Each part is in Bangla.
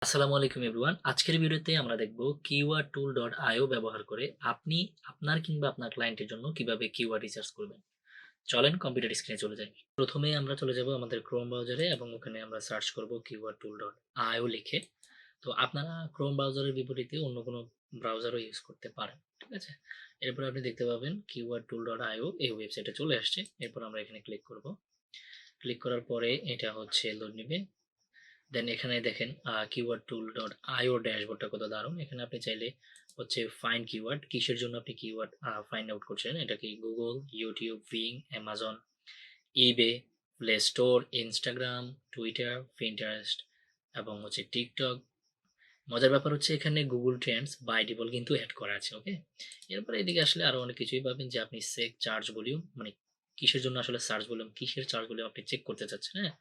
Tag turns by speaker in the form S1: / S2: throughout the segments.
S1: আসসালামু আলাইকুম এভরিওয়ান। আজকের ভিডিওতে আমরা দেখব KeywordTool.io ব্যবহার করে আপনি আপনার কিংবা আপনার ক্লায়েন্টের জন্য কিভাবে কিওয়ার্ড রিসার্চ করবেন। চলেন কম্পিউটার স্ক্রিনে চলে যাই। প্রথমে আমরা চলে যাব আমাদের ক্রোম ব্রাউজারে এবং ওখানে আমরা সার্চ করব KeywordTool.io লিখে। তো আপনারা ক্রোম ব্রাউজারের বিপরীতে অন্য কোনো ব্রাউজারও ইউজ করতে পারেন। ঠিক আছে? এরপর আপনি দেখতে পাবেন KeywordTool.io এই ওয়েবসাইটে চলে আসছে। এরপর আমরা এখানে ক্লিক করব। ক্লিক করার পরে এটা হচ্ছে লোড নিবে। দেন এখানে দেখেন keywordtool.io ড্যাশবোর্ডটা কত দারুণ। এখানে আপনি চাইলে হচ্ছে ফাইন্ড কিওয়ার্ড, কিসের জন্য আপনি কিওয়ার্ড ফাইন্ড আউট করছেন, এটা কি Google, YouTube, Bing, Amazon, eBay, Play Store, Instagram, Twitter, Pinterest এবং হচ্ছে টিকটক। মজার ব্যাপার হচ্ছে এখানে গুগল ট্রেন্ডস বাই ডিফল্ট কিন্তু অ্যাড করা আছে। ওকে, এরপরে এদিকে আসলে আরো অনেক কিছুই পাবেন যে আপনি সেক চার্জ ভলিউম মানে কিসের জন্য আসলে সার্চ ভলিউম, কিসের চার্জ ভলিউম আপনি চেক করতে চাচ্ছেন। হ্যাঁ,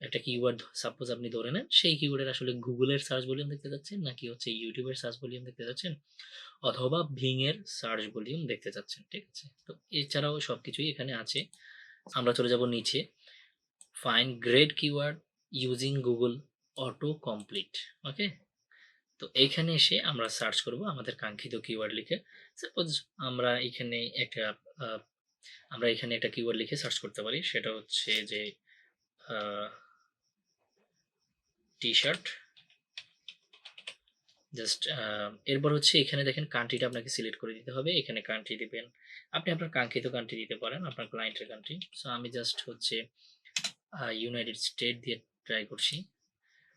S1: একটা কিওয়ার্ড সাপোজ আপনি ধরে নেন, সেই কিওয়ার্ডের আসলে গুগলের সার্চ ভলিউম দেখতে চাচ্ছেন নাকি হচ্ছে ইউটিউবের সার্চ ভলিউম দেখতে চাচ্ছেন অথবা ভিং এর সার্চ ভলিউম দেখতে চাচ্ছেন। ঠিক আছে, তো এছাড়াও সবকিছুই এখানে আছে। আমরা চলে যাব নিচে, find great keyword using Google autocomplete. Okay, তো এইখানে এসে আমরা সার্চ করব আমাদের কাঙ্ক্ষিত কিওয়ার্ড লিখে। সাপোজ আমরা এখানে একটা আহ, আমরা এখানে একটা কিওয়ার্ড লিখে সার্চ করতে পারি, সেটা হচ্ছে যে টি শার্ট। জাস্ট এরপর হচ্ছে এখানে দেখেন কান্ট্রিটা আপনাকে সিলেক্ট করে দিতে হবে। এখানে কান্ট্রি দিবেন, আপনি আপনার কাঙ্ক্ষিত কান্ট্রি দিতে পারেন, আপনার ক্লায়েন্টের কান্ট্রি। সো আমি জাস্ট হচ্ছে ইউনাইটেড স্টেট দিয়ে ট্রাই করছি।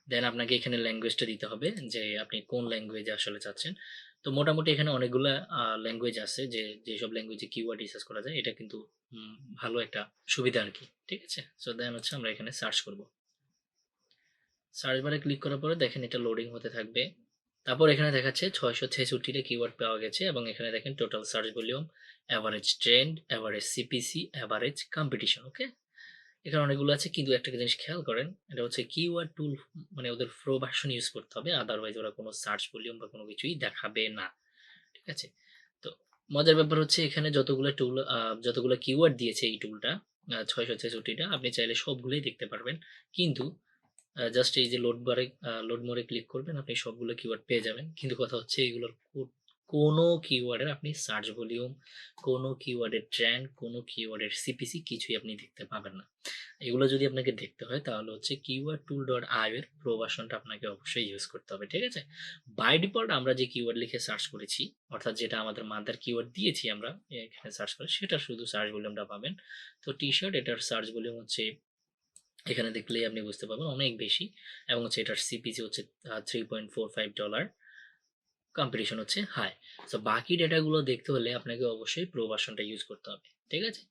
S1: দেন আপনাকে এখানে ল্যাঙ্গুয়েজটা দিতে হবে যে আপনি কোন ল্যাঙ্গুয়েজে আসলে চাচ্ছেন। তো মোটামুটি এখানে অনেকগুলা ল্যাঙ্গুয়েজ আছে, যেসব ল্যাঙ্গুয়েজে কিওয়ার্ড রিসার্চ করা যায়। এটা কিন্তু ভালো একটা সুবিধা আর কি। ঠিক আছে, সো দেন হচ্ছে আমরা এখানে সার্চ করব। সার্চ বারে ক্লিক করার পরে দেখেন এটা লোডিং হতে থাকবে। তারপর এখানে দেখাচ্ছে 666টা কিওয়ার্ড পাওয়া গেছে এবং এখানে দেখেন total search volume, average trend, average CPC, average competition. Okay, এখানে অনেকগুলো আছে, কিন্তু একটা জিনিস খেয়াল করেন, এটা হচ্ছে কিওয়ার্ড টুল মানে ওদের প্রো ভার্সন ইউজ করতে হবে, আদারওয়াইজ ওরা কোনো সার্চ ভলিউম বা কোনো কিছুই দেখাবে না। ঠিক আছে, তো মজার ব্যাপার হচ্ছে এখানে যতগুলো টুল যতগুলো কিওয়ার্ড দিয়েছে এই টুলটা 666টা, আপনি চাইলে সবগুলোই দেখতে পারবেন। কিন্তু জাস্ট এই যে লোড মোরে ক্লিক করবেন, আপনি সবগুলো কিওয়ার্ড পেয়ে যাবেন। কিন্তু কথা হচ্ছে এগুলোর কোনো কিওয়ার্ডের আপনি সার্চ ভলিউম, কোনো কিওয়ার্ডের ট্রেন্ড, কোনো কিওয়ার্ডের সিপিসি কিছুই আপনি দেখতে পাবেন না। এগুলো যদি আপনাকে দেখতে হয় তাহলে হচ্ছে keywordtool.io এর প্রো ভার্সনটা আপনাকে অবশ্যই ইউজ করতে হবে। ঠিক আছে, বাই ডিফল্ট আমরা যে কিওয়ার্ড লিখে সার্চ করেছি, অর্থাৎ যেটা আমাদের মাদার কিওয়ার্ড দিয়েছি আমরা এখানে সার্চ করে, সেটা শুধু সার্চ ভলিউমটা পাবেন। তো টি শার্ট, এটার সার্চ ভলিউম হচ্ছে এখানে দেখলেই আপনি বুঝতে পারবেন অনেক বেশি, এবং হচ্ছে এটার সিপিসি হচ্ছে $3.45, কম্পিটিশন হচ্ছে হাই। সো বাকি ডেটাগুলো দেখতে হলে আপনাকে অবশ্যই প্রো ভার্সনটা ইউজ করতে হবে। ঠিক আছে,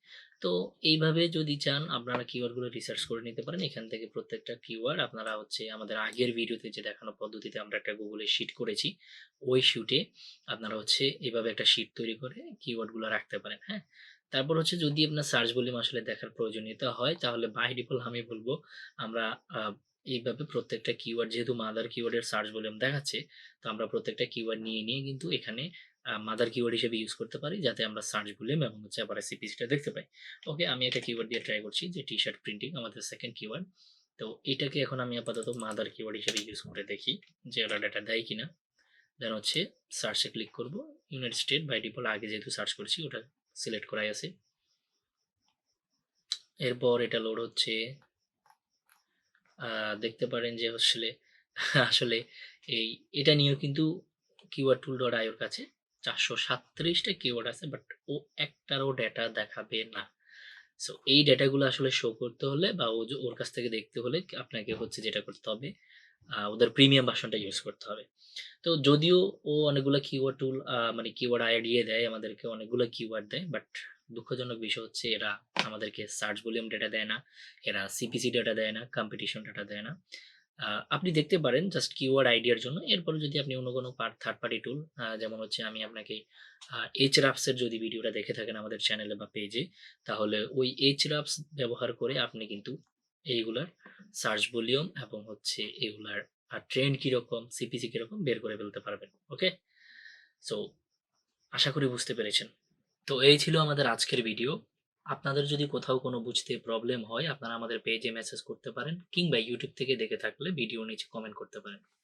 S1: তো এইভাবে যদি চান আপনারা কিওয়ার্ডগুলো রিসার্চ করে নিতে পারেন। এখান থেকে প্রত্যেকটা কিওয়ার্ড আপনারা হচ্ছে আমাদের আগের ভিডিওতে যে দেখানো পদ্ধতিতে আমরা একটা গুগলে শিট করেছি, ওই শিটে আপনারা হচ্ছে এইভাবে একটা শিট তৈরি করে কিওয়ার্ডগুলো রাখতে পারেন। হ্যাঁ, তারপর হচ্ছে যদি আপনার সার্চ ভলিউম আসলে দেখার প্রয়োজনীয়তা হয় তাহলে বাই ডিফল্ট আমি বলবো আমরা এইভাবে প্রত্যেকটা কিওয়ার্ড, যেহেতু মাদার কিওয়ার্ডের সার্চ ভলিউম দেখাচ্ছে, তো আমরা প্রত্যেকটা কিওয়ার্ড নিয়ে নিয়ে কিন্তু এখানে মাদার কিওয়ার্ড হিসেবে ইউজ করতে পারি, যাতে আমরা সার্চ ভলিউম এবং হচ্ছে আবার সিপিসিটা দেখতে পাই। ওকে, আমি একটা কিওয়ার্ড দিয়ে ট্রাই করছি যে টি শার্ট প্রিন্টিং, আমাদের সেকেন্ড কিওয়ার্ড। তো এটাকে এখন আমি আপাতত মাদার কিওয়ার্ড হিসেবে ইউজ করে দেখি যে ওরা ডাটা দেয় কিনা। দেন হচ্ছে সার্চে ক্লিক করব। ইউনাইটেড স্টেট বাই ডিফল্ট আগে যেহেতু সার্চ করেছি ওটা সিলেক্ট করাই আছে। এরপর এটা লোড হচ্ছে। দেখতে পারেন যে আসলে আসলে এই এটা নিয়েও কিন্তু keywordtool.io এর কাছে 437টা কিওয়ার্ড আছে, বাট ও একটারও ডেটা দেখাবে না। সো এই ডেটাগুলো আসলে শো করতে হলে বা ওর কাছ থেকে দেখতে হলে আপনাকে হচ্ছে যেটা করতে হবে, ওদের প্রিমিয়াম ভার্সনটা ইউজ করতে হবে। তো যদিও ও অনেকগুলো কিওয়ার্ড টুল মানে কিওয়ার্ড আইডিয়া দেয়, আমাদেরকে অনেকগুলো কিওয়ার্ড দেয়, বাট দুঃখজনক বিষয় হচ্ছে এরা আমাদেরকে সার্চ ভলিউম ডেটা দেয় না, এরা সিপিসি ডেটা দেয় না, কম্পিটিশন ডেটা দেয় না। আপনি দেখতে পারেন জাস্ট কিওয়ার্ড আইডিয়ার জন্য। এরপরে যদি আপনি অন্য কোনো থার্ড পার্টি টুল, যেমন হচ্ছে আমি আপনাকে এইচরাফস এর যদি ভিডিওটা দেখে থাকেন আমাদের চ্যানেলে বা পেজে, তাহলে ওই এইচরাফস ব্যবহার করে আপনি কিন্তু এইগুলার সার্চ ভলিউম এবং হচ্ছে এগুলার ট্রেন্ড কিরকম, সিপিসি কিরকম বের করে ফেলতে পারবেন। ওকে, সো আশা করি বুঝতে পেরেছেন। তো এই ছিল আমাদের আজকের ভিডিও। আপনাদের যদি কোথাও কোনো বুঝতে প্রবলেম হয় আপনারা আমাদের পেজে মেসেজ করতে পারেন, কিংবা ইউটিউব থেকে দেখে থাকলে ভিডিও নিচে কমেন্ট করতে পারেন।